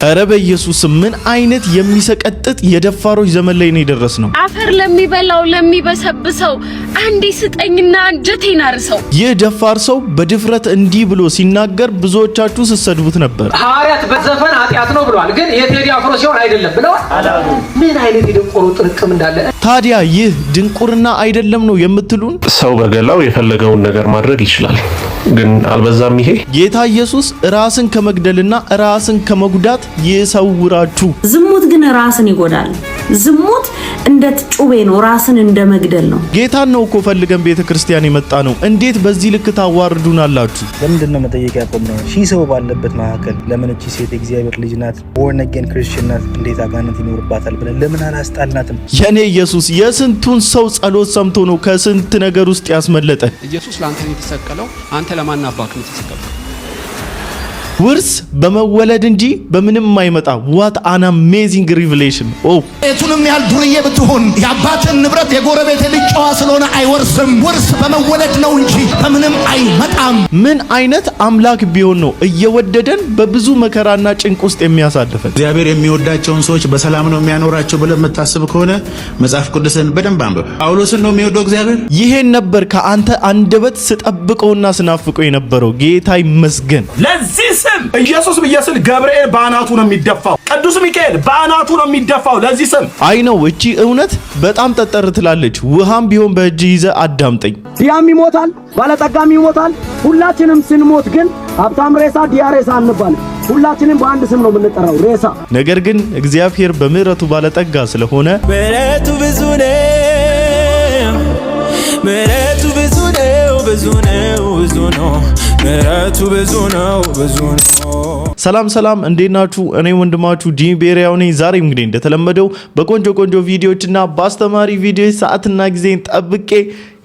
ኧረ በኢየሱስ ምን አይነት የሚሰቀጥጥ የደፋሮች ዘመን ላይ ነው የደረስነው? አፈር ለሚበላው ለሚበሰብሰው አንዴ ስጠኝና አንጀቴን አርሰው። ይህ ደፋር ሰው በድፍረት እንዲህ ብሎ ሲናገር ብዙዎቻችሁ ስትሰድቡት ነበር። ሐዋርያት በዘፈን ኃጢአት ነው ብለዋል፣ ግን የቴዲ አፍሮ ሲሆን አይደለም ብለዋል። ምን አይነት የደንቆሮ ጥርቅም እንዳለ። ታዲያ ይህ ድንቁርና አይደለም ነው የምትሉን? ሰው በገላው የፈለገውን ነገር ማድረግ ይችላል፣ ግን አልበዛም? ይሄ ጌታ ኢየሱስ ራስን ከመግደልና ራስን ከመጉዳት ይሰውራችሁ። ዝሙት ግን ራስን ይጎዳል። ዝሙት እንደ ጩቤ ነው፣ ራስን እንደ መግደል ነው። ጌታን ነው እኮ ፈልገን ቤተክርስቲያን የመጣ ነው። እንዴት በዚህ ልክ ታዋርዱናላችሁ? ለምንድነው መጠየቅ ያቆምነው? ሺህ ሰው ባለበት መካከል ለምን እቺ ሴት እግዚአብሔር ልጅ ናት፣ ቦርን አጌን ክርስቲያን ናት፣ እንዴት አጋንንት ይኖርባታል ብለን ለምን አላስጣልናትም? የኔ ኢየሱስ የስንቱን ሰው ጸሎት ሰምቶ ነው ከስንት ነገር ውስጥ ያስመለጠ። ኢየሱስ ላንተ ነው የተሰቀለው፣ አንተ ለማን አባክ ነው የተሰቀለው? ውርስ በመወለድ እንጂ በምንም አይመጣ። what an amazing revelation! እቱንም ያህል ዱርዬ ብትሆን የአባትን ንብረት የጎረቤት ልጅ ጨዋ ስለሆነ አይወርስም። ውርስ በመወለድ ነው እንጂ በምንም አይመጣም። ምን አይነት አምላክ ቢሆን ነው እየወደደን በብዙ መከራና ጭንቅ ውስጥ የሚያሳልፈን? እግዚአብሔር የሚወዳቸውን ሰዎች በሰላም ነው የሚያኖራቸው ብለህ የምታስብ ከሆነ መጽሐፍ ቅዱስን በደንብ አንብብ። ጳውሎስን ነው የሚወደው እግዚአብሔር። ይሄን ነበር ከአንተ አንደበት ስጠብቀውና ስናፍቀው የነበረው። ጌታ ይመስገን። ለዚህ ስም ኢየሱስ ብየስል ገብርኤል ባናቱ ነው የሚደፋው፣ ቅዱስ ሚካኤል ባናቱ ነው የሚደፋው። ለዚህ ስም አይ ነው እቺ እውነት በጣም ጠጠር ትላለች። ውሃም ቢሆን በእጅ ይዘ አዳምጠኝ። ዲያም ይሞታል፣ ባለጠጋም ይሞታል። ሁላችንም ስንሞት ግን ሀብታም ሬሳ፣ ዲያ ሬሳ አንባል። ሁላችንም በአንድ ስም ነው የምንጠራው፣ ሬሳ። ነገር ግን እግዚአብሔር በምህረቱ ባለጠጋ ስለሆነ ምህረቱ ብዙ ነው፣ ምህረቱ ብዙ ነው፣ ብዙ ነው፣ ብዙ ነው፣ ምህረቱ ብዙ ነው፣ ብዙ ነው። ሰላም ሰላም፣ እንዴት ናችሁ? እኔ ወንድማችሁ ጂሚ ቤሪያው ነኝ። ዛሬ እንግዲህ እንደተለመደው በቆንጆ ቪዲዮዎችና በአስተማሪ ቪዲዮዎች ሰዓትና ጊዜን ጠብቄ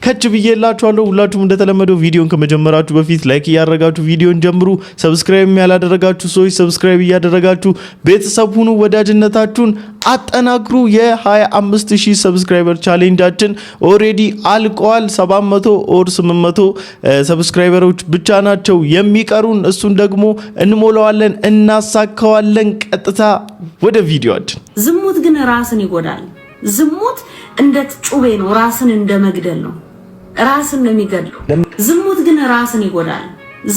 ከች ብዬላችኋለሁ። ሁላችሁም እንደተለመደው ቪዲዮን ከመጀመራችሁ በፊት ላይክ ያደረጋችሁ ቪዲዮን ጀምሩ። ሰብስክራይብ ያላደረጋችሁ ሰዎች ሰብስክራይብ ያደረጋችሁ ቤተሰብ ሁኑ። ወዳጅነታችሁን አጠናክሩ። የ25000 ሰብስክራይበር ቻሌንጃችን ኦሬዲ አልቋል። 700 ኦር 800 ሰብስክራይበሮች ብቻ ናቸው የሚቀሩን። እሱን ደግሞ እንሞላዋለን፣ እናሳካዋለን። ቀጥታ ወደ ቪዲዮአችን። ዝሙት ግን ራስን ይጎዳል። ዝሙት እንደ ጩቤ ነው፣ ራስን እንደ መግደል ነው። ራስን ነው የሚገድለው። ዝሙት ግን ራስን ይጎዳል።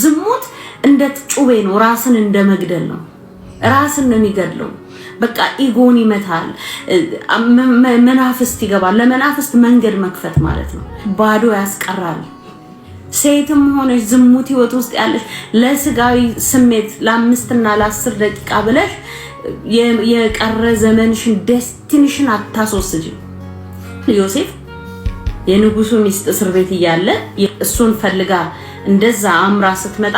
ዝሙት እንደ ጩቤ ነው፣ ራስን እንደ መግደል ነው። ራስን ነው የሚገድለው። በቃ ኢጎን ይመታል፣ መናፍስት ይገባል። ለመናፍስት መንገድ መክፈት ማለት ነው። ባዶ ያስቀራል። ሴትም ሆነሽ ዝሙት ህይወት ውስጥ ያለሽ ለስጋዊ ስሜት ለ5 እና ለ10 ደቂቃ ብለሽ የቀረ ዘመንሽን ዴስቲኒሽን አታስወስጂ። ዮሴፍ የንጉሱ ሚስት እስር ቤት እያለ እሱን ፈልጋ እንደዛ አምራ ስትመጣ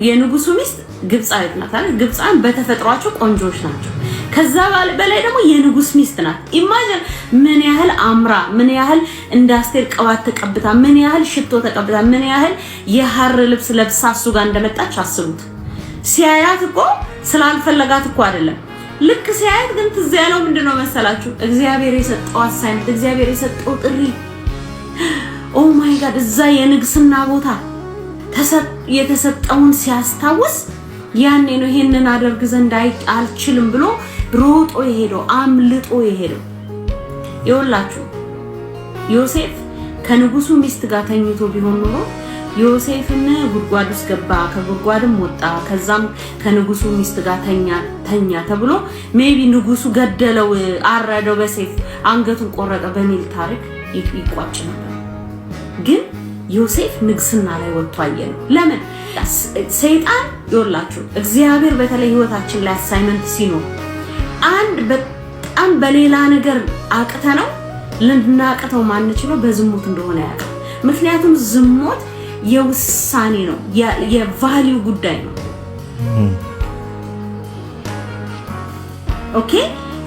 የንጉሱ ሚስት ግብጻዊት ናት አይደል? ግብጻን በተፈጥሯቸው ቆንጆች ናቸው። ከዛ በላይ ደግሞ የንጉስ ሚስት ናት። ኢማጂን ምን ያህል አምራ፣ ምን ያህል እንደ አስቴር ቅባት ተቀብታ፣ ምን ያህል ሽቶ ተቀብታ፣ ምን ያህል የሐር ልብስ ለብሳ እሱ ጋር እንደመጣች አስቡት። ሲያያት እኮ ስላልፈለጋት እኮ አይደለም። ልክ ሲያያት ግን ትዝ ያለው ምንድነው መሰላችሁ? እግዚአብሔር የሰጠው አሳይመንት፣ እግዚአብሔር የሰጠው ጥሪ። ኦ ማይ ጋድ! እዛ የንግስና ቦታ የተሰጠውን ሲያስታውስ ያኔ ነው ይሄንን አደርግ ዘንድ አልችልም ብሎ ሮጦ የሄደው፣ አምልጦ የሄደው። ይኸውላችሁ ዮሴፍ ከንጉሱ ሚስት ጋር ተኝቶ ቢሆን ኖሮ ዮሴፍን ጉድጓድ ውስጥ ገባ፣ ከጉድጓድም ወጣ፣ ከዛም ከንጉሱ ሚስት ጋር ተኛ ተብሎ ሜቢ ንጉሱ ገደለው፣ አረደው፣ በሰይፍ አንገቱን ቆረጠ በሚል ታሪክ ይቋጭ ነበር። ግን ዮሴፍ ንግስና ላይ ወጥቶ አየነው። ለምን? ሰይጣን ይወላችሁ እግዚአብሔር በተለይ ህይወታችን ላይ አሳይመንት ሲኖር አንድ በጣም በሌላ ነገር አቅተነው ልናቅተው ማንችለው በዝሙት እንደሆነ ያውቃል። ምክንያቱም ዝሙት የውሳኔ ነው፣ የቫልዩ ጉዳይ ነው። ኦኬ፣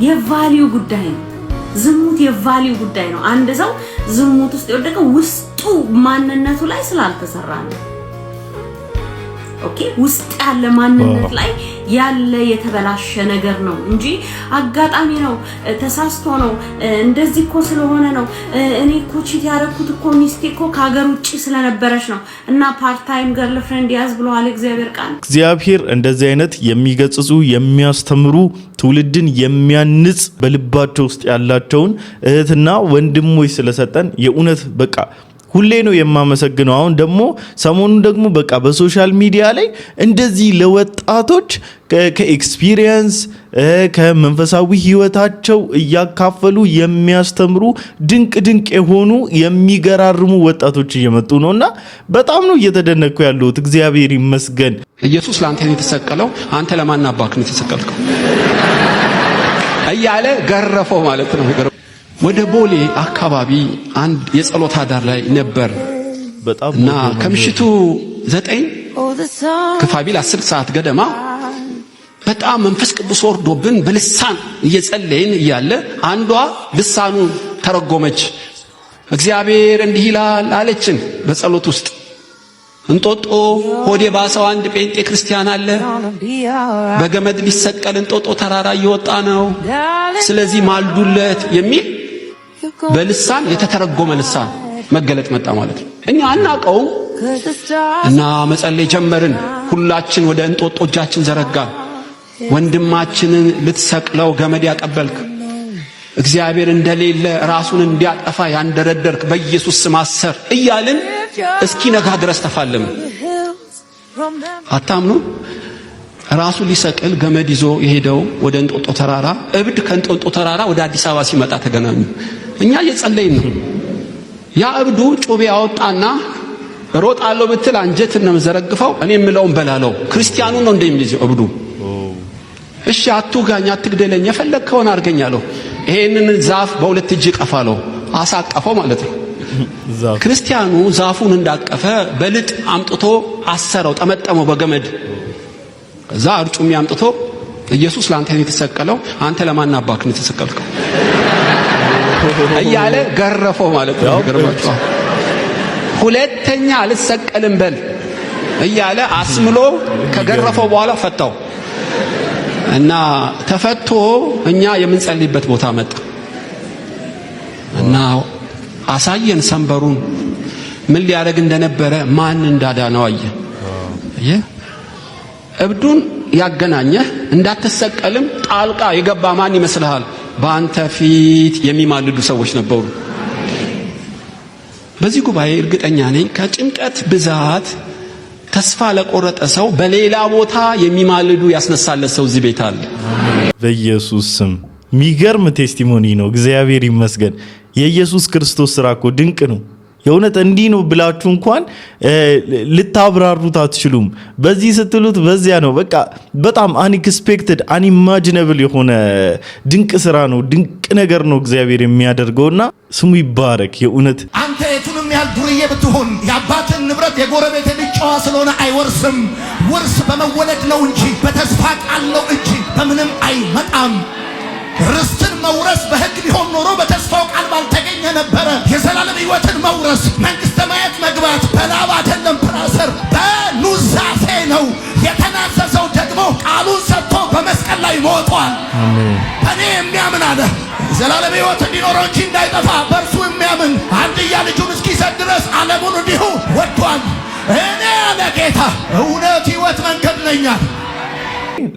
የቫልዩ ጉዳይ ነው። ዝሙት የቫልዩ ጉዳይ ነው። አንድ ሰው ዝሙት ውስጥ የወደቀው ውስጡ ማንነቱ ላይ ስላልተሰራ ነው። ኦኬ፣ ውስጥ ያለ ማንነት ላይ ያለ የተበላሸ ነገር ነው እንጂ አጋጣሚ ነው ተሳስቶ ነው እንደዚህ እኮ ስለሆነ ነው እኔ እኮ ቺት ያረኩት እኮ ሚስቴ እኮ ከሀገር ውጪ ስለነበረች ነው እና ፓርት ታይም ገርል ፍሬንድ ያዝ ብለዋል እግዚአብሔር ቃል። እግዚአብሔር እንደዚህ አይነት የሚገጽጹ የሚያስተምሩ ትውልድን የሚያንጽ በልባቸው ውስጥ ያላቸውን እህትና ወንድሞች ስለሰጠን የኡነት በቃ ሁሌ ነው የማመሰግነው። አሁን ደግሞ ሰሞኑን ደግሞ በቃ በሶሻል ሚዲያ ላይ እንደዚህ ለወጣቶች ከኤክስፒሪየንስ ከመንፈሳዊ ህይወታቸው እያካፈሉ የሚያስተምሩ ድንቅ የሆኑ የሚገራርሙ ወጣቶች እየመጡ ነውና በጣም ነው እየተደነኩ ያለሁት። እግዚአብሔር ይመስገን። ኢየሱስ ላንተ የተሰቀለው አንተ ለማን አባክ ነው የተሰቀልከው እያለ ገረፈው ማለት ነው። ወደ ቦሌ አካባቢ አንድ የጸሎት አዳር ላይ ነበር እና ከምሽቱ 9 ከፋቢል 10 ሰዓት ገደማ በጣም መንፈስ ቅዱስ ወርዶብን በልሳን እየጸለይን እያለ አንዷ ልሳኑ ተረጎመች። እግዚአብሔር እንዲህ ይላል አለችን በጸሎት ውስጥ። እንጦጦ ሆዴ ባሰው አንድ ጴንጤ ክርስቲያን አለ። በገመድ ሊሰቀል እንጦጦ ተራራ እየወጣ ነው። ስለዚህ ማልዱለት የሚል በልሳን የተተረጎመ ልሳን መገለጥ መጣ ማለት ነው። እኛ አናቀው እና መጸለይ ጀመርን። ሁላችን ወደ እንጦጦ እጃችን ዘረጋን። ወንድማችንን ልትሰቅለው ገመድ ያቀበልክ እግዚአብሔር እንደሌለ ራሱን እንዲያጠፋ ያንደረደርክ በኢየሱስ ስም አሰር እያልን እስኪ ነጋ ድረስ ተፋለም። አታምኑ? ራሱ ሊሰቅል ገመድ ይዞ የሄደው ወደ እንጦጦ ተራራ እብድ ከእንጦጦ ተራራ ወደ አዲስ አበባ ሲመጣ ተገናኙ። እኛ እየጸለይን ነው። ያ እብዱ ጩቤ ያወጣና ሮጣለሁ ብትል አንጀትን ነው ዘረግፈው እኔ የምለውን በላለው። ክርስቲያኑ ነው እንደሚይዘው እብዱ። እሺ አትውጋኝ፣ አትግደለኝ፣ የፈለግከውን አድርገኛለሁ። ይሄንን ዛፍ በሁለት እጅ ቀፋለው። አሳቀፈው ማለት ነው። ክርስቲያኑ ዛፉን እንዳቀፈ በልጥ አምጥቶ አሰረው፣ ጠመጠመው በገመድ። ከዛ አርጩሜ አምጥቶ ኢየሱስ ላንተ የተሰቀለው አንተ ለማን አባክ ነው የተሰቀልከው እያለ ገረፈው ማለት ነው። ገረፈው። ሁለተኛ አልሰቀልም በል እያለ አስምሎ ከገረፈው በኋላ ፈታው እና ተፈቶ እኛ የምንጸልይበት ቦታ መጣ እና አሳየን ሰንበሩን ምን ሊያደርግ እንደነበረ ማን እንዳዳነው አየ። እብዱን ያገናኘህ እንዳትሰቀልም ጣልቃ የገባ ማን ይመስልሃል? በአንተ ፊት የሚማልዱ ሰዎች ነበሩ። በዚህ ጉባኤ እርግጠኛ ነኝ ከጭንቀት ብዛት ተስፋ ለቆረጠ ሰው በሌላ ቦታ የሚማልዱ ያስነሳለት ሰው እዚህ ቤት አለ። በኢየሱስ ስም ሚገርም ቴስቲሞኒ ነው። እግዚአብሔር ይመስገን። የኢየሱስ ክርስቶስ ስራ እኮ ድንቅ ነው። የእውነት እንዲህ ነው ብላችሁ እንኳን ልታብራሩት አትችሉም። በዚህ ስትሉት በዚያ ነው። በቃ በጣም አንኤክስፔክትድ አንኢማጂነብል የሆነ ድንቅ ስራ ነው። ድንቅ ነገር ነው እግዚአብሔር የሚያደርገውና ስሙ ይባረክ። የእውነት አንተ የቱንም ያህል ዱርዬ ብትሆን የአባትን ንብረት የጎረቤት ልጅ ጨዋ ስለሆነ አይወርስም። ውርስ በመወለድ ነው እንጂ በተስፋ ቃል ነው እንጂ በምንም አይመጣም። ርስትን መውረስ በሕግ ቢሆን ኖሮ በተስፋው ቃል ባልተገኘ ነበረ። የዘላለም ሕይወትን መውረስ መንግሥተ ሰማያት መግባት በላብ አይደለም ብራዘር፣ በኑዛዜ ነው። የተናዘዘው ደግሞ ቃሉን ሰጥቶ በመስቀል ላይ ሞቷል። በእኔ የሚያምን አለ ዘላለም ሕይወት እንዲኖረው እንጂ እንዳይጠፋ በእርሱ የሚያምን አንድያ ልጁን እስኪሰጥ ድረስ ዓለሙን እንዲሁ ወዷል። እኔ አለ ጌታ እውነት ሕይወት መንገድ ነኝ።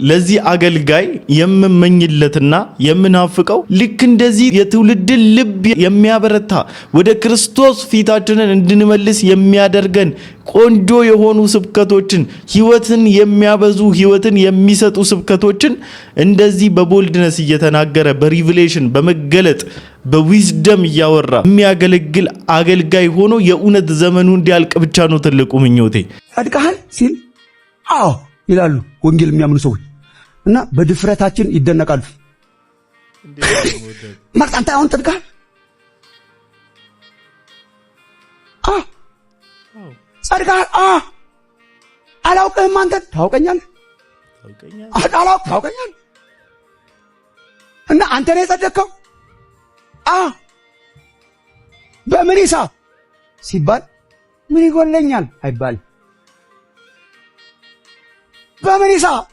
ለዚህ አገልጋይ የምመኝለትና የምናፍቀው ልክ እንደዚህ የትውልድን ልብ የሚያበረታ ወደ ክርስቶስ ፊታችንን እንድንመልስ የሚያደርገን ቆንጆ የሆኑ ስብከቶችን፣ ህይወትን የሚያበዙ ህይወትን የሚሰጡ ስብከቶችን እንደዚህ በቦልድነስ እየተናገረ በሪቪሌሽን በመገለጥ በዊዝደም እያወራ የሚያገለግል አገልጋይ ሆኖ የእውነት ዘመኑ እንዲያልቅ ብቻ ነው ትልቁ ምኞቴ። ጸድቀሃል ሲል አዎ ይላሉ ወንጌል የሚያምኑ ሰዎች እና በድፍረታችን ይደነቃሉ። ማለት አንተ አሁን ጸድቀሃል? ጸድቀሃል? አላውቅህም። አንተ ታውቀኛለህ? ታውቀኛለህ? እና አንተ ነው የጸደቅከው? በምን ሂሳብ ሲባል ምን ይጎለኛል አይባልም። በምን ሂሳብ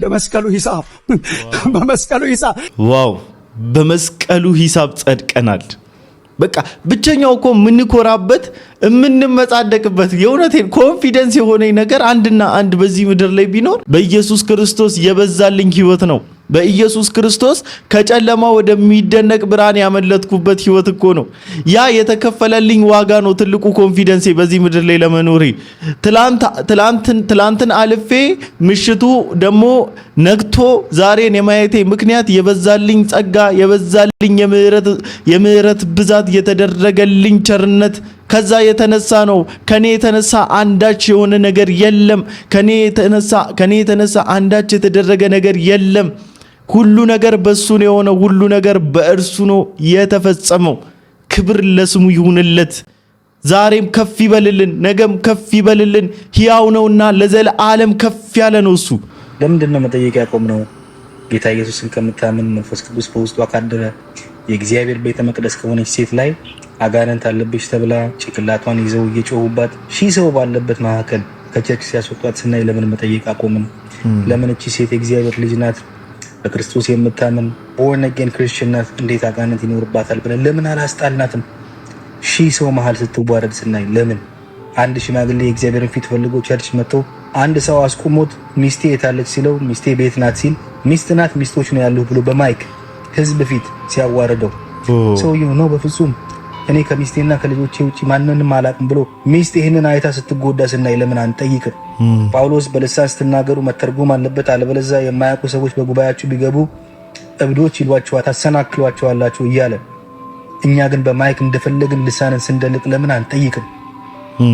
በመስቀሉ ሂሳብ ዋው በመስቀሉ ሂሳብ ጸድቀናል። በቃ ብቸኛው እኮ ምንኮራበት እምንመጻደቅበት የእውነቴን ኮንፊደንስ የሆነኝ ነገር አንድና አንድ በዚህ ምድር ላይ ቢኖር በኢየሱስ ክርስቶስ የበዛልኝ ህይወት ነው። በኢየሱስ ክርስቶስ ከጨለማ ወደሚደነቅ ብርሃን ያመለጥኩበት ህይወት እኮ ነው። ያ የተከፈለልኝ ዋጋ ነው ትልቁ ኮንፊደንሴ በዚህ ምድር ላይ ለመኖሬ። ትላንትን አልፌ ምሽቱ ደግሞ ነግቶ ዛሬን የማየቴ ምክንያት የበዛልኝ ጸጋ፣ የበዛልኝ የምህረት ብዛት፣ የተደረገልኝ ቸርነት ከዛ የተነሳ ነው። ከኔ የተነሳ አንዳች የሆነ ነገር የለም። ከኔ የተነሳ አንዳች የተደረገ ነገር የለም። ሁሉ ነገር በሱ ነው የሆነው። ሁሉ ነገር በእርሱ ነው የተፈጸመው። ክብር ለስሙ ይሁንለት። ዛሬም ከፍ ይበልልን፣ ነገም ከፍ ይበልልን። ሕያው ነውና ለዘላለም ከፍ ያለ ነው እሱ። ለምንድን ነው መጠየቅ ያቆምነው? ጌታ ኢየሱስን ከምታምን መንፈስ ቅዱስ በውስጧ ካደረ የእግዚአብሔር ቤተ መቅደስ ከሆነች ሴት ላይ አጋንንት አለብሽ ተብላ ጭቅላቷን ይዘው እየጮሁባት ሺህ ሰው ባለበት መካከል ከቸርች ሲያስወጧት ስናይ ለምን መጠየቅ አቆምን? ለምን እቺ ሴት የእግዚአብሔር ልጅ ናት፣ በክርስቶስ የምታምን ቦርን አጌን ክርስቲያን ናት፣ እንዴት አጋንንት ይኖርባታል ብለን ለምን አላስጣልናትም? ሺህ ሰው መሃል ስትዋረድ ስናይ ለምን? አንድ ሽማግሌ የእግዚአብሔርን ፊት ፈልጎ ቸርች መጥቶ አንድ ሰው አስቆሞት ሚስቴ የታለች ሲለው ሚስቴ ቤት ናት ሲል ሚስት ናት ሚስቶች ነው ያሉ ብሎ በማይክ ህዝብ ፊት ሲያዋርደው ሰውየው ነው በፍጹም እኔ ከሚስቴና ከልጆቼ ውጪ ማንንም አላቅም ብሎ ሚስት ይሄንን አይታ ስትጎዳ ስናይ ለምን አንጠይቅም? ጳውሎስ በልሳን ስትናገሩ መተርጎም አለበት፣ አለበለዚያ የማያውቁ ሰዎች በጉባኤያችሁ ቢገቡ እብዶች ይሏችኋል፣ ታሰናክሏቸዋላችሁ እያለ እኛ ግን በማይክ እንደፈለግን ልሳንን ስንደልቅ ለምን አንጠይቅም?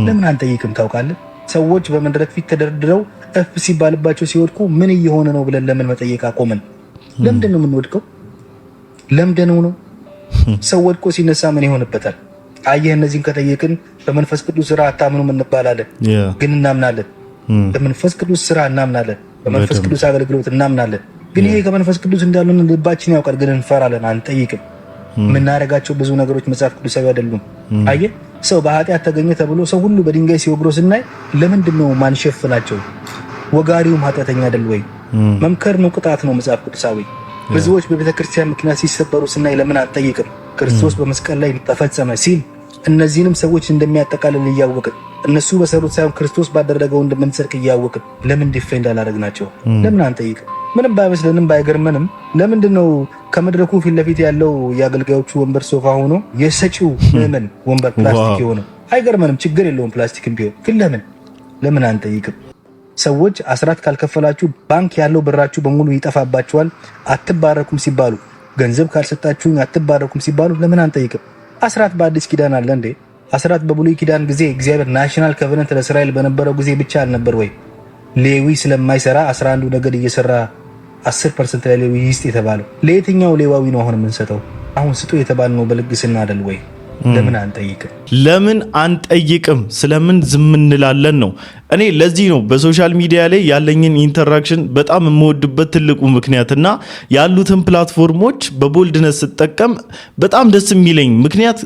ለምን አንጠይቅም? ታውቃለህ፣ ሰዎች በመድረክ ፊት ተደርድረው እፍ ሲባልባቸው ሲወድቁ ምን እየሆነ ነው ብለን ለምን መጠየቅ አቆምን? ለምንድን ነው የምንወድቀው? ለምንድን ነው ሰው ወድቆ ሲነሳ ምን ይሆንበታል? አየህ፣ እነዚህን ከጠየቅን በመንፈስ ቅዱስ ስራ አታምኑም እንባላለን፣ ግን እናምናለን። በመንፈስ ቅዱስ ስራ እናምናለን፣ በመንፈስ ቅዱስ አገልግሎት እናምናለን። ግን ይሄ ከመንፈስ ቅዱስ እንዳልሆነ ልባችን ያውቃል፣ ግን እንፈራለን፣ አንጠይቅም። የምናደርጋቸው ብዙ ነገሮች መጽሐፍ ቅዱሳዊ አይደሉም። አየህ፣ ሰው በኃጢአት ተገኘ ተብሎ ሰው ሁሉ በድንጋይ ሲወግሮ ስናይ ለምንድን ነው ማንሸፍናቸው? ወጋሪውም ኃጢአተኛ አይደል ወይ? መምከር ነው፣ ቅጣት ነው መጽሐፍ ቅዱሳዊ። ብዙዎች በቤተክርስቲያን ምክንያት ሲሰበሩ ስናይ ለምን አንጠይቅም? ክርስቶስ በመስቀል ላይ ተፈጸመ ሲል እነዚህንም ሰዎች እንደሚያጠቃልል እያወቅን እነሱ በሰሩት ሳይሆን ክርስቶስ ባደረገው እንደምንጸድቅ እያወቅን ለምን ዲፌንድ አላደረግናቸው? ለምን አንጠይቅም? ምንም ባይመስለንም ባይገርመንም ለምንድን ነው ከመድረኩ ፊት ለፊት ያለው የአገልጋዮቹ ወንበር ሶፋ ሆኖ የሰጪው ምዕመን ወንበር ፕላስቲክ የሆነው? አይገርመንም፣ ችግር የለውም ፕላስቲክም ቢሆን። ግን ለምን አንጠይቅም? ሰዎች አስራት ካልከፈላችሁ ባንክ ያለው ብራችሁ በሙሉ ይጠፋባችኋል፣ አትባረኩም ሲባሉ፣ ገንዘብ ካልሰጣችሁኝ አትባረኩም ሲባሉ ለምን አንጠይቅም? አስራት በአዲስ ኪዳን አለ እንዴ? አስራት በብሉይ ኪዳን ጊዜ እግዚአብሔር ናሽናል ኮቨነንት ለእስራኤል በነበረው ጊዜ ብቻ አልነበር ወይ? ሌዊ ስለማይሰራ 11 ነገድ እየሰራ 10% ለሌዊ ይስጥ የተባለው ለየትኛው ሌዋዊ ነው አሁን የምንሰጠው? አሁን ስጡ የተባልነው በልግስና አይደል ወይ? ለምን አንጠይቅም? ስለምን ዝም እንላለን ነው። እኔ ለዚህ ነው በሶሻል ሚዲያ ላይ ያለኝን ኢንተራክሽን በጣም የምወድበት ትልቁ ምክንያትና ያሉትን ፕላትፎርሞች በቦልድነስ ስጠቀም በጣም ደስ የሚለኝ ምክንያት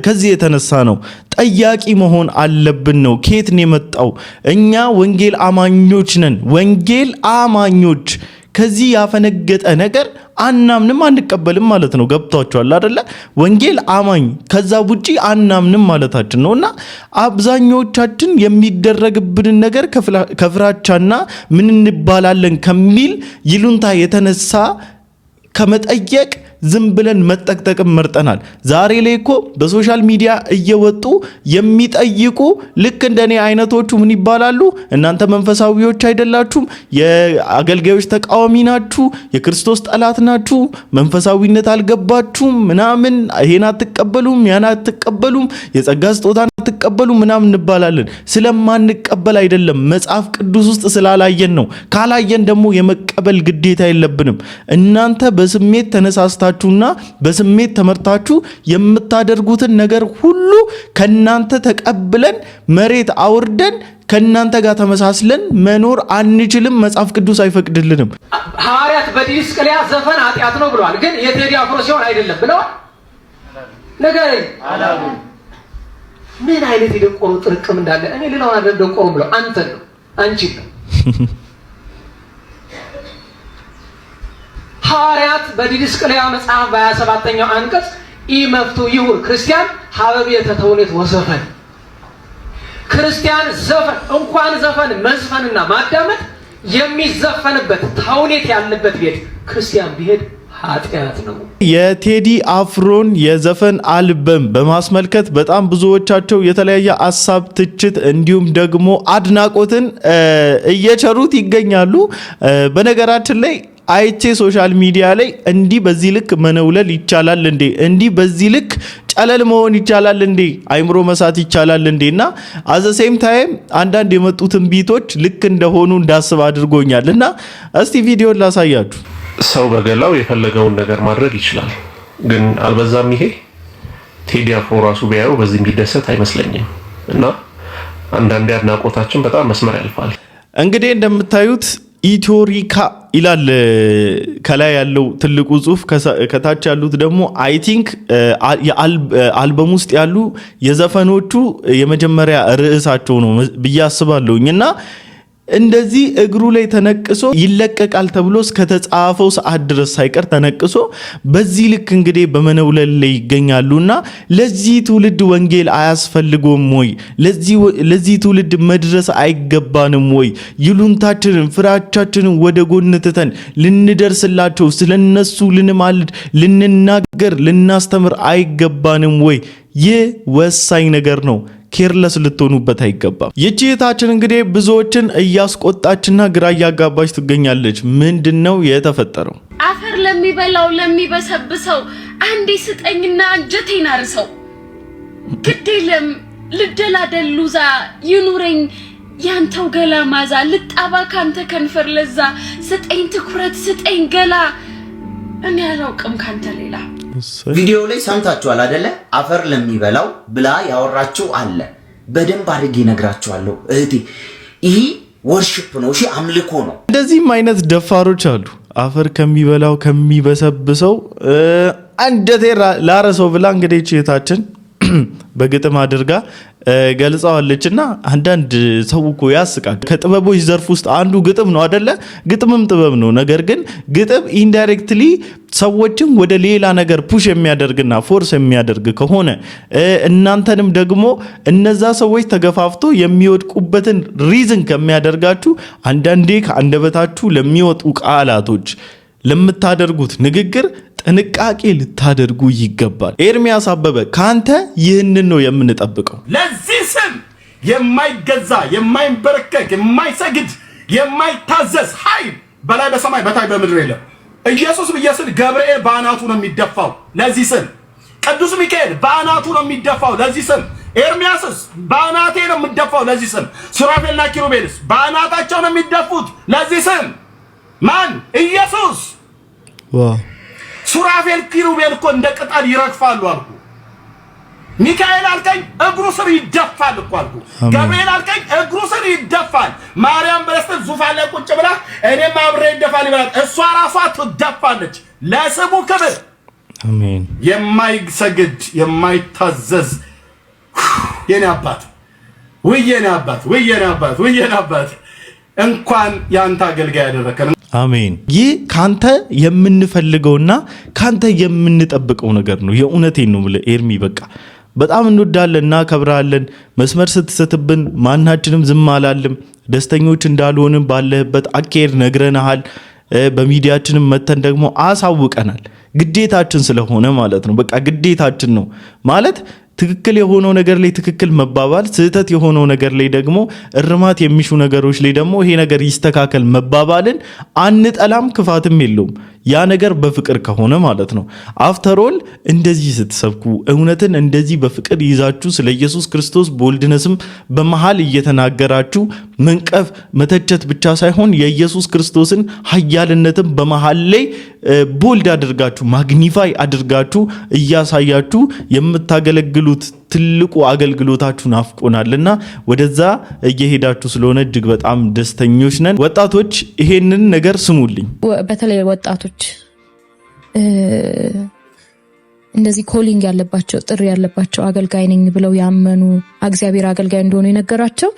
ከዚህ የተነሳ ነው። ጠያቂ መሆን አለብን ነው። ከየት ነው የመጣው? እኛ ወንጌል አማኞች ነን። ወንጌል አማኞች ከዚህ ያፈነገጠ ነገር አናምንም አንቀበልም ማለት ነው። ገብቷችኋል አይደለ? ወንጌል አማኝ ከዛ ውጪ አናምንም ማለታችን ነውና አብዛኞቻችን የሚደረግብንን ነገር ከፍራቻና ምን እንባላለን ከሚል ይሉንታ የተነሳ ከመጠየቅ ዝም ብለን መጠቅጠቅም መርጠናል። ዛሬ ላይ እኮ በሶሻል ሚዲያ እየወጡ የሚጠይቁ ልክ እንደኔ አይነቶቹ ምን ይባላሉ? እናንተ መንፈሳዊዎች አይደላችሁም፣ የአገልጋዮች ተቃዋሚ ናችሁ፣ የክርስቶስ ጠላት ናችሁ፣ መንፈሳዊነት አልገባችሁም፣ ምናምን ይሄን አትቀበሉም፣ ያን አትቀበሉም፣ የጸጋ ስጦታ አትቀበሉም ምናምን እንባላለን። ስለማንቀበል አይደለም፣ መጽሐፍ ቅዱስ ውስጥ ስላላየን ነው። ካላየን ደግሞ የመቀበል ግዴታ የለብንም። እናንተ በስሜት ተነሳስታችሁና በስሜት ተመርታችሁ የምታደርጉትን ነገር ሁሉ ከናንተ ተቀብለን መሬት አውርደን ከናንተ ጋር ተመሳስለን መኖር አንችልም። መጽሐፍ ቅዱስ አይፈቅድልንም። ሐዋርያት በዲስቅልያ ዘፈን ኃጢአት ነው ብለዋል፣ ግን የቴዲ አፍሮ ሲሆን አይደለም ብለዋል። ንገረኝ አላሉ። ምን አይነት የደቆሩ ጥርቅም እንዳለ እኔ ሌላውን አይደለም ደቆሩ ብለው አንተ ነው አንቺ ነው ሐዋርያት በዲድስቅልያ መጽሐፍ በ27ኛው አንቀጽ ኢመፍቱ ይሁን ክርስቲያን ሀበቤተ ተውኔት ወዘፈን ክርስቲያን ዘፈን እንኳን ዘፈን መዝፈንና ማዳመጥ የሚዘፈንበት ተውኔት ያለበት ቤት ክርስቲያን ቢሄድ ኃጢአት ነው። የቴዲ አፍሮን የዘፈን አልበም በማስመልከት በጣም ብዙዎቻቸው የተለያየ ሐሳብ፣ ትችት እንዲሁም ደግሞ አድናቆትን እየቸሩት ይገኛሉ። በነገራችን ላይ አይቼ ሶሻል ሚዲያ ላይ እንዲህ በዚህ ልክ መነውለል ይቻላል እንዴ? እንዲህ በዚህ ልክ ጨለል መሆን ይቻላል እንዴ? አይምሮ መሳት ይቻላል እንዴና አዘ ሴም ታይም አንዳንድ የመጡትን ቢቶች ልክ እንደሆኑ እንዳስብ አድርጎኛልና እስቲ ቪዲዮን ላሳያችሁ። ሰው በገላው የፈለገውን ነገር ማድረግ ይችላል፣ ግን አልበዛም ይሄ? ቴዲ አፍሮ ራሱ ቢያየው በዚህ የሚደሰት አይመስለኝም። እና አንዳንዴ አድናቆታችን በጣም መስመር ያልፋል። እንግዲህ እንደምታዩት ኢትዮሪካ ይላል ከላይ ያለው ትልቁ ጽሁፍ፣ ከታች ያሉት ደግሞ አይ ቲንክ የአልበም ውስጥ ያሉ የዘፈኖቹ የመጀመሪያ ርዕሳቸው ነው ብዬ አስባለሁኝና እንደዚህ እግሩ ላይ ተነቅሶ ይለቀቃል ተብሎ እስከተጻፈው ሰዓት ድረስ ሳይቀር ተነቅሶ በዚህ ልክ እንግዲህ በመነውለል ላይ ይገኛሉና ለዚህ ትውልድ ወንጌል አያስፈልገውም ወይ? ለዚህ ትውልድ መድረስ አይገባንም ወይ? ይሉንታችንን ፍራቻችንን ወደ ጎን ትተን ልንደርስላቸው፣ ስለነሱ ልንማልድ፣ ልንናገር፣ ልናስተምር አይገባንም ወይ? ይህ ወሳኝ ነገር ነው። ኬርለስ ልትሆኑበት አይገባም። ይቺታችን እንግዲህ ብዙዎችን እያስቆጣችና ግራ እያጋባች ትገኛለች። ምንድነው የተፈጠረው? አፈር ለሚበላው ለሚበሰብሰው አንዴ ስጠኝና አንጀቴን አርሰው ግዴለም ልደላደሉዛ ይኑረኝ ያንተው ገላ ማዛ ልጣባ ካንተ ከንፈር ለዛ ስጠኝ ትኩረት ስጠኝ ገላ እኔ አላውቅም ካንተ ሌላ። ቪዲዮ ላይ ሰምታችኋል አይደለ? አፈር ለሚበላው ብላ ያወራችሁ አለ። በደንብ አድርጌ ነግራችኋለሁ እህቴ። ይሄ ወርሺፕ ነው፣ እሺ አምልኮ ነው። እንደዚህም አይነት ደፋሮች አሉ። አፈር ከሚበላው ከሚበሰብሰው አንጀቴ ላረሰው ብላ እንግዲህ እህታችን በግጥም አድርጋ ገልጻዋለችና አንዳንድ ሰው እኮ ያስቃል። ከጥበቦች ዘርፍ ውስጥ አንዱ ግጥም ነው አይደለ? ግጥምም ጥበብ ነው። ነገር ግን ግጥም ኢንዳይሬክትሊ ሰዎችን ወደ ሌላ ነገር ፑሽ የሚያደርግና ፎርስ የሚያደርግ ከሆነ እናንተንም ደግሞ እነዛ ሰዎች ተገፋፍቶ የሚወድቁበትን ሪዝን ከሚያደርጋችሁ አንዳንዴ ከአንደበታችሁ ለሚወጡ ቃላቶች ለምታደርጉት ንግግር ጥንቃቄ ልታደርጉ ይገባል። ኤርሚያስ አበበ ካንተ ይህንን ነው የምንጠብቀው። ለዚህ ስም የማይገዛ የማይንበረከክ የማይሰግድ የማይታዘዝ ኃይል በላይ በሰማይ በታይ በምድር የለም። ኢየሱስ ብየስል ገብርኤል በአናቱ ነው የሚደፋው ለዚህ ስም። ቅዱስ ሚካኤል በአናቱ ነው የሚደፋው ለዚህ ስም። ኤርሚያስስ በአናቴ ነው የሚደፋው ለዚህ ስም። ሱራፌልና ኪሩቤልስ በአናታቸው ነው የሚደፉት ለዚህ ስም። ማን? ኢየሱስ። ዋው! ሱራፌል ኪሩቤል እኮ እንደ ቅጠል ይረግፋሉ አልኩ። ሚካኤል አልከኝ እግሩ ስር ይደፋል እኮ አልኩ። ገብርኤል አልከኝ እግሩ ስር ይደፋል። ማርያም በለስተ ዙፋን ላይ ቁጭ ብላ እኔም አብሬ ይደፋል ይበላት፣ እሷ ራሷ ትደፋለች ለስሙ ክብር። አሜን። የማይሰግድ የማይታዘዝ የኔ አባት ወይ የኔ አባት ወይ የኔ አባት ወይ የኔ አባት እንኳን ያንተ አገልጋይ ያደረከን። አሜን። ይህ ካንተ የምንፈልገውና ካንተ የምንጠብቀው ነገር ነው። የእውነቴን ነው ብለ ኤርሚ በቃ በጣም እንወዳለንና ከብራለን። መስመር ስትሰትብን ማናችንም ዝም አላልም። ደስተኞች እንዳልሆንም ባለህበት አኬር ነግረናል። በሚዲያችንም መተን ደግሞ አሳውቀናል። ግዴታችን ስለሆነ ማለት ነው። በቃ ግዴታችን ነው ማለት ትክክል የሆነው ነገር ላይ ትክክል መባባል፣ ስህተት የሆነው ነገር ላይ ደግሞ እርማት የሚሹ ነገሮች ላይ ደግሞ ይሄ ነገር ይስተካከል መባባልን አንጠላም፣ ክፋትም የለውም። ያ ነገር በፍቅር ከሆነ ማለት ነው። አፍተር ኦል እንደዚህ ስትሰብኩ እውነትን እንደዚህ በፍቅር ይዛችሁ ስለ ኢየሱስ ክርስቶስ ቦልድነስም በመሃል እየተናገራችሁ መንቀፍ መተቸት ብቻ ሳይሆን የኢየሱስ ክርስቶስን ኃያልነትም በመሃል ላይ ቦልድ አድርጋችሁ ማግኒፋይ አድርጋችሁ እያሳያችሁ የምታገለግሉት ትልቁ አገልግሎታችሁ ናፍቆናልና ወደዛ እየሄዳችሁ ስለሆነ እጅግ በጣም ደስተኞች ነን። ወጣቶች ይሄንን ነገር ስሙልኝ። በተለይ ወጣቶች እንደዚህ ኮሊንግ ያለባቸው ጥሪ ያለባቸው አገልጋይ ነኝ ብለው ያመኑ እግዚአብሔር አገልጋይ እንደሆነ የነገራቸው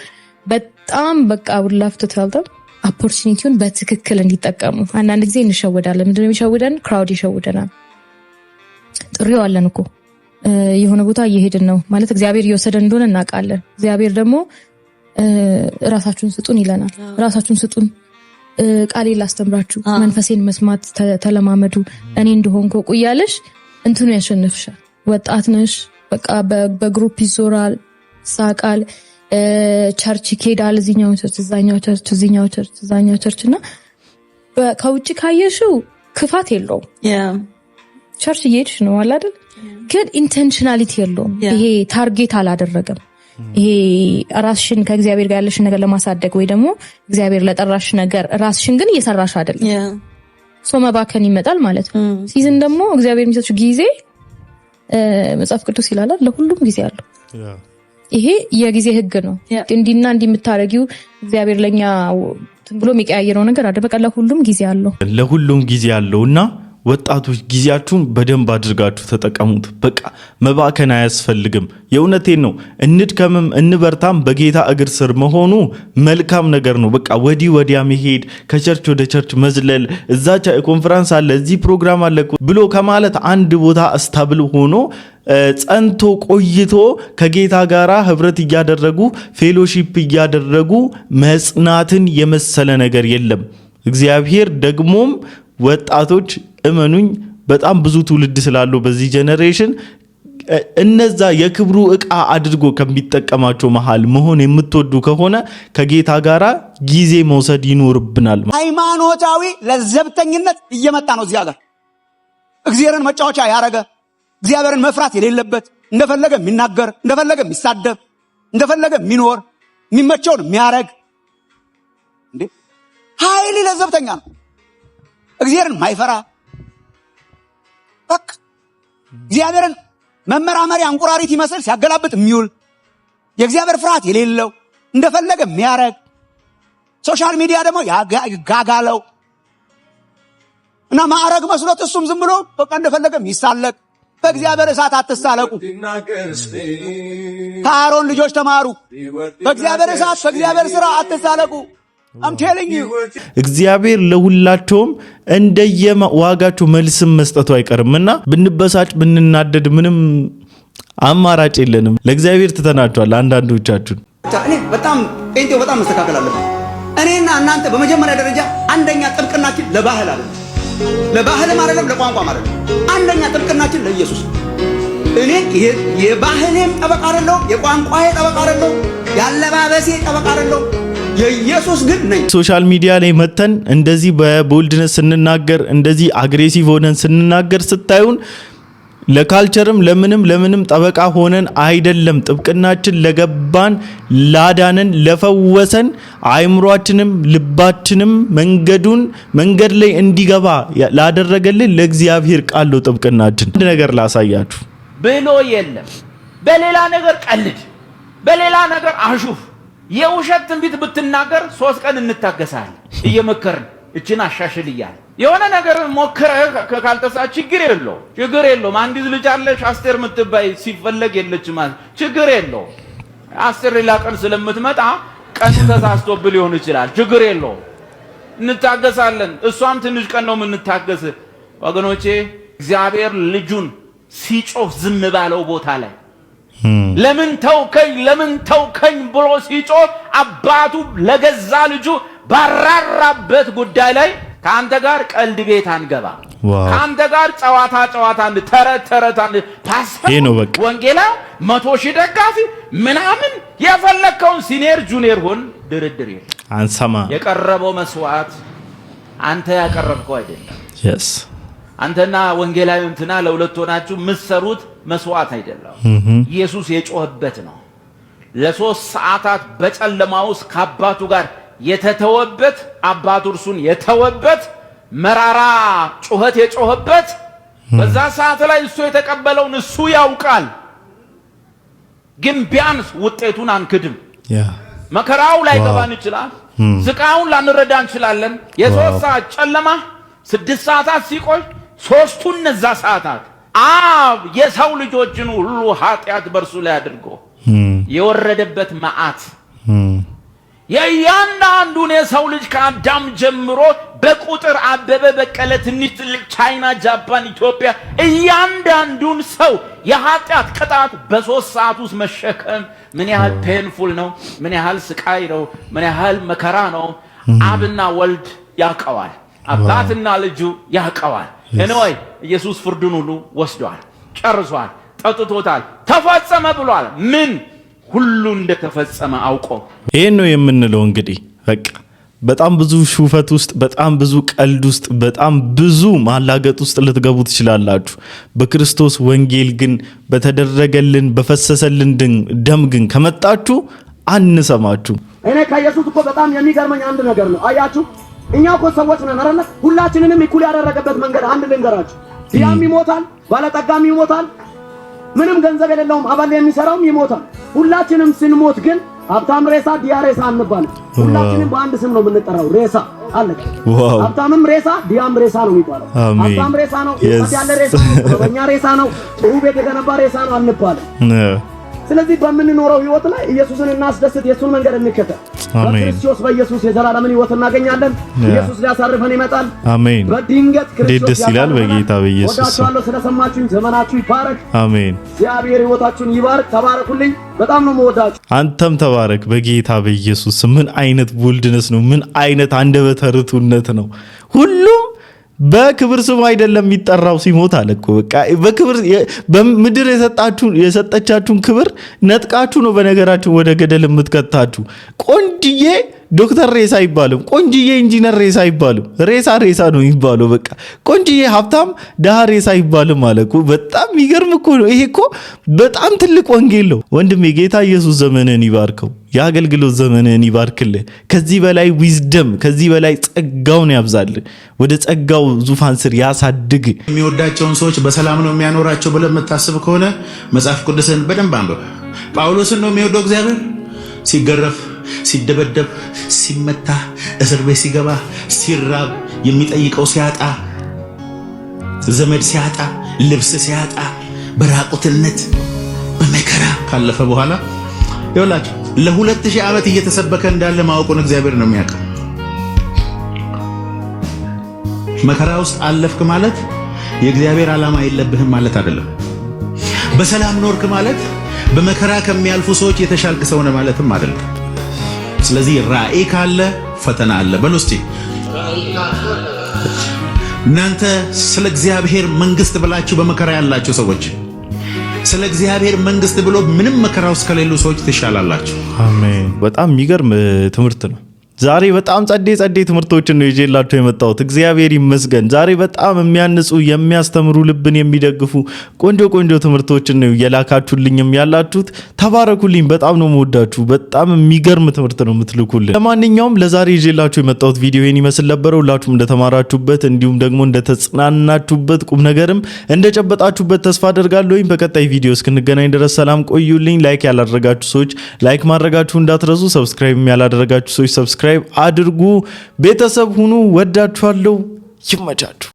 በጣም በቃ ውላፍቱ ተልተው ኦፖርቹኒቲውን በትክክል እንዲጠቀሙ። አንዳንድ ጊዜ እንሸወዳለን። ምንድነው የሚሸውደን? ክራውድ ይሸውደናል። ጥሪው አለን እኮ የሆነ ቦታ እየሄድን ነው ማለት እግዚአብሔር እየወሰደን እንደሆነ እናውቃለን። እግዚአብሔር ደግሞ ራሳችሁን ስጡን ይለናል። ራሳችሁን ስጡን፣ ቃሌን ላስተምራችሁ፣ መንፈሴን መስማት ተለማመዱ፣ እኔ እንደሆንኩ ቆያለሽ። እንትኑ ያሸንፍሻል። ወጣት ነሽ፣ በቃ በግሩፕ ይዞራል፣ ሳቃል፣ ቸርች ይኬዳል፣ እዚህኛው ቸርች፣ እዛኛው ቸርች፣ እዚህኛው ቸርች፣ እዛኛው ቸርች እና ከውጭ ካየሽው ክፋት የለውም። ቸርች እየሄድሽ ነው አለ አይደል? ግን ኢንቴንሽናሊቲ የለውም። ይሄ ታርጌት አላደረገም። ይሄ ራስሽን ከእግዚአብሔር ጋር ያለሽን ነገር ለማሳደግ ወይ ደግሞ እግዚአብሔር ለጠራሽ ነገር ራስሽን ግን እየሰራሽ አይደለም። ሶ መባከን ይመጣል ማለት ነው። ሲዝን ደግሞ እግዚአብሔር የሚሰጥሽ ጊዜ መጽሐፍ ቅዱስ ይላል ለሁሉም ጊዜ አለው። ይሄ የጊዜ ህግ ነው። እንዲና እንዲምታረጊው እግዚአብሔር ለኛ ብሎ የሚቀያየረው ነገር አይደል? በቃ ለሁሉም ጊዜ አለው። ለሁሉም ጊዜ አለውና ወጣቶች ጊዜያችሁን በደንብ አድርጋችሁ ተጠቀሙት። በቃ መባከን አያስፈልግም። የእውነቴን ነው። እንድከምም እንበርታም በጌታ እግር ስር መሆኑ መልካም ነገር ነው። በቃ ወዲያ መሄድ፣ ከቸርች ወደ ቸርች መዝለል፣ እዛ ኮንፈረንስ አለ፣ እዚህ ፕሮግራም አለ ብሎ ከማለት አንድ ቦታ ስታብል ሆኖ ጸንቶ ቆይቶ ከጌታ ጋራ ህብረት እያደረጉ ፌሎሺፕ እያደረጉ መጽናትን የመሰለ ነገር የለም። እግዚአብሔር ደግሞም ወጣቶች እመኑኝ በጣም ብዙ ትውልድ ስላለው በዚህ ጄነሬሽን እነዛ የክብሩ ዕቃ አድርጎ ከሚጠቀማቸው መሃል መሆን የምትወዱ ከሆነ ከጌታ ጋራ ጊዜ መውሰድ ይኖርብናል። ሃይማኖታዊ ለዘብተኝነት እየመጣ ነው። እዚህ ሀገር እግዚአብሔርን መጫወቻ ያረገ እግዚአብሔርን መፍራት የሌለበት እንደፈለገ የሚናገር እንደፈለገ የሚሳደብ እንደፈለገ የሚኖር የሚመቸውን የሚያረግ እንዴ ኃይል ለዘብተኛ ነው። እግዚአብሔርን ማይፈራ በቃ እግዚአብሔርን መመራመሪያ እንቁራሪት ይመስል ሲያገላብጥ የሚውል የእግዚአብሔር ፍርሃት የሌለው እንደፈለገ የሚያረግ ሶሻል ሚዲያ ደግሞ ያጋጋለው እና ማዕረግ መስሎት እሱም ዝም ብሎ በቃ እንደፈለገ የሚሳለቅ። በእግዚአብሔር እሳት አትሳለቁ። ከአሮን ልጆች ተማሩ። በእግዚአብሔር እሳት በእግዚአብሔር ሥራ አትሳለቁ። I'm telling you እግዚአብሔር ለሁላቸውም እንደየዋጋቸው መልስም መስጠቱ አይቀርምና ብንበሳጭ ብንናደድ ምንም አማራጭ የለንም። ለእግዚአብሔር ትተናቸዋል። አንዳንዶቻችን እኔ በጣም ጴንጤው በጣም መስተካከል አለበት። እኔና እናንተ በመጀመሪያ ደረጃ አንደኛ ጥብቅናችን ለባህል አይደለም፣ ለባህልም አይደለም፣ ለቋንቋም አይደለም። አንደኛ ጥብቅናችን ለኢየሱስ። እኔ የባህሌም ጠበቃ አይደለሁም፣ የቋንቋዬ ጠበቃ አይደለሁም፣ ያለባበሴ ጠበቃ አይደለሁም። የኢየሱስ ግን ነኝ። ሶሻል ሚዲያ ላይ መተን እንደዚህ በቦልድነስ ስንናገር እንደዚህ አግሬሲቭ ሆነን ስንናገር ስታዩን ለካልቸርም ለምንም ጠበቃ ሆነን አይደለም። ጥብቅናችን ለገባን ላዳነን ለፈወሰን አይምሮአችንም ልባችንም መንገድ ላይ እንዲገባ ላደረገልን ለእግዚአብሔር ቃል ነው ጥብቅናችን። አንድ ነገር ላሳያችሁ ብሎ የለም። በሌላ ነገር ቀልድ፣ በሌላ ነገር አሹፍ። የውሸት ትንቢት ብትናገር 3 ቀን እንታገሳለን እየመከርን እችን አሻሽል እያለ የሆነ ነገር ሞክረህ ካልተሳ ችግር የለውም። አንዲት ልጅ አለሽ አስቴር የምትባይ ሲፈለግ የለች ማለት ችግር የለውም። አስቴር ሌላ ቀን ስለምትመጣ ቀኑ ተሳስቶብህ ሊሆን ይችላል። ችግር የለውም፣ እንታገሳለን። እሷም ትንሽ ቀን ነው የምንታገስ። ወገኖቼ እግዚአብሔር ልጁን ሲጮህ ዝም ባለው ቦታ ላይ ለምን ተውከኝ ብሎ ሲጮህ አባቱ ለገዛ ልጁ ባራራበት ጉዳይ ላይ ካንተ ጋር ቀልድ ቤት አንገባ፣ ካንተ ጋር ጨዋታ ተረት ፓስተር ወንጌላ 100,000 ደጋፊ ምናምን የፈለከውን ሲኒየር ጁኒየር ሆን ድርድር አንሰማ። የቀረበው መስዋዕት አንተ ያቀረብከው አይደለም። yes አንተና ወንጌላዊ እንትና ለሁለት ሆናችሁ ምሰሩት መስዋዕት አይደለም። ኢየሱስ የጮህበት ነው። ለ3 ሰዓታት በጨለማ ውስጥ ከአባቱ ጋር የተተወበት አባቱ እርሱን የተወበት መራራ ጩኸት የጮህበት በዛ ሰዓት ላይ እሱ የተቀበለውን እሱ ያውቃል። ግን ቢያንስ ውጤቱን አንክድም። መከራው ላይ ገባን ይችላል፣ ስቃዩን ላንረዳ እንችላለን። የ3 ሰዓት ጨለማ 6 ሰዓታት ሲቆይ 3ቱን እነዛ ሰዓታት አብ የሰው ልጆችን ሁሉ ኃጢአት በርሱ ላይ አድርጎ የወረደበት መዓት የእያንዳንዱን የሰው ልጅ ከአዳም ጀምሮ በቁጥር አበበ በቀለ ትንሽ ትልቅ ቻይና ጃፓን ኢትዮጵያ እያንዳንዱን ሰው የኃጢአት ቅጣት በ3 ሰዓት ውስጥ መሸከም ምን ያህል ፔንፉል ነው፣ ምን ያህል ስቃይ ነው፣ ምን ያህል መከራ ነው። አብና ወልድ ያውቀዋል፣ አባትና ልጁ ያውቀዋል። እነሆይ ኢየሱስ ፍርዱን ሁሉ ወስዷል፣ ጨርሷል፣ ጠጥቶታል፣ ተፈጸመ ብሏል። ምን ሁሉ እንደተፈጸመ አውቆ ይሄን ነው የምንለው። እንግዲህ በቃ በጣም ብዙ ሹፈት ውስጥ፣ በጣም ብዙ ቀልድ ውስጥ፣ በጣም ብዙ ማላገጥ ውስጥ ልትገቡ ትችላላችሁ። በክርስቶስ ወንጌል ግን በተደረገልን በፈሰሰልን ደም ግን ከመጣችሁ አንሰማችሁ። እኔ ከኢየሱስ እኮ በጣም የሚገርመኝ አንድ ነገር ነው። አያችሁ እኛ እኮ ሰዎች ነን አይደል? ሁላችንንም እኩል ያደረገበት መንገድ አንድ ልንገራችሁ። ዲያም ይሞታል፣ ባለጠጋም ይሞታል፣ ምንም ገንዘብ የሌለውም አባል የሚሰራውም ይሞታል። ሁላችንም ስንሞት ግን ሀብታም ሬሳ ዲያ ሬሳ አንባልም። ሁላችንም በአንድ ስም ነው የምንጠራው፣ ሬሳ አለቀ። ሀብታምም ሬሳ ዲያም ሬሳ ነው የሚባለው። ሀብታም ሬሳ ነው፣ ያለ ሬሳ ነው፣ በእኛ ሬሳ ነው፣ ጥሩ ቤት የገነባ ሬሳ ነው አንባልም። ስለዚህ በምንኖረው ህይወት ላይ ኢየሱስን እናስደስት፣ የሱን መንገድ እንከተል። በክርስቶስ በኢየሱስ የዘላለምን ህይወት እናገኛለን። ኢየሱስ ሊያሳርፈን ይመጣል። አሜን። በድንገት ክርስቶስ ደስ ይላል። በጌታ በኢየሱስ ወዳችኋለሁ። ስለሰማችሁኝ ዘመናችሁ ይባረክ። አሜን። እግዚአብሔር ህይወታችሁን ይባርክ። ተባረኩልኝ። በጣም ነው የምወዳችሁ። አንተም ተባረክ በጌታ በኢየሱስ። ምን አይነት ቦልድነስ ነው! ምን አይነት አንደበተ ርቱዕነት ነው! ሁሉም በክብር ስሙ አይደለም የሚጠራው ሲሞት አለ እኮ። በቃ በክብር በምድር የሰጠቻችሁን ክብር ነጥቃችሁ ነው በነገራችሁ ወደ ገደል የምትከታችሁ። ቆንጅዬ ዶክተር ሬሳ አይባልም፣ ቆንጅዬ ኢንጂነር ሬሳ አይባልም። ሬሳ ሬሳ ነው የሚባለው። በቃ ቆንጅዬ ሀብታም ደሃ ሬሳ አይባልም ማለት እኮ። በጣም የሚገርም እኮ ነው። ይሄ እኮ በጣም ትልቅ ወንጌል ነው ወንድሜ። ጌታ ኢየሱስ ዘመንህን ይባርከው፣ የአገልግሎት ዘመንህን ይባርክልህ። ከዚህ በላይ ዊዝደም፣ ከዚህ በላይ ጸጋውን ያብዛልህ፣ ወደ ጸጋው ዙፋን ስር ያሳድግ። የሚወዳቸውን ሰዎች በሰላም ነው የሚያኖራቸው ብለህ የምታስብ ከሆነ መጽሐፍ ቅዱስን በደንብ አንብብ። ጳውሎስን ነው የሚወደው እግዚአብሔር? ሲገረፍ፣ ሲደበደብ፣ ሲመታ፣ እስር ቤት ሲገባ፣ ሲራብ፣ የሚጠይቀው ሲያጣ፣ ዘመድ ሲያጣ፣ ልብስ ሲያጣ፣ በራቁትነት በመከራ ካለፈ በኋላ ይኸውላችሁ ለ2000 ዓመት እየተሰበከ እንዳለ ማወቁን እግዚአብሔር ነው የሚያውቀው። መከራ ውስጥ አለፍክ ማለት የእግዚአብሔር ዓላማ የለብህም ማለት አይደለም። በሰላም ኖርክ ማለት በመከራ ከሚያልፉ ሰዎች የተሻልክ ሰው ነህ ማለትም አይደለም። ስለዚህ ራእይ ካለ ፈተና አለ። በሉ እስቲ እናንተ ስለ እግዚአብሔር መንግስት ብላችሁ በመከራ ያላችሁ ሰዎች ስለ እግዚአብሔር መንግስት ብሎ ምንም መከራ ውስጥ ከሌሉ ሰዎች ትሻላላችሁ። አሜን። በጣም የሚገርም ትምህርት ነው። ዛሬ በጣም ጸዴ ትምህርቶችን ነው ይዤላችሁ የመጣሁት። እግዚአብሔር ይመስገን። ዛሬ በጣም የሚያንጹ የሚያስተምሩ ልብን የሚደግፉ ቆንጆ ትምህርቶችን ነው የላካችሁልኝም ያላችሁት። ተባረኩልኝ። በጣም ነው የምወዳችሁ። በጣም የሚገርም ትምህርት ነው የምትልኩልን። ለማንኛውም ለዛሬ ይዤላችሁ የመጣሁት ቪዲዮ ይሄን ይመስል ነበር። ሁላችሁም እንደተማራችሁበት እንዲሁም ደግሞ እንደተጽናናችሁበት ቁም ነገርም እንደጨበጣችሁበት ተስፋ አደርጋለሁ። በቀጣይ ቪዲዮ እስክንገናኝ ድረስ ሰላም ቆዩልኝ። ላይክ ያላደረጋችሁ ሰዎች ላይክ ማድረጋችሁ እንዳትረሱ። ሰብስክራይብ ያላደረጋችሁ ሰዎች ሰብስክራይብ አድርጉ። ቤተሰብ ሁኑ። ወዳችኋለሁ። ይመቻችሁ።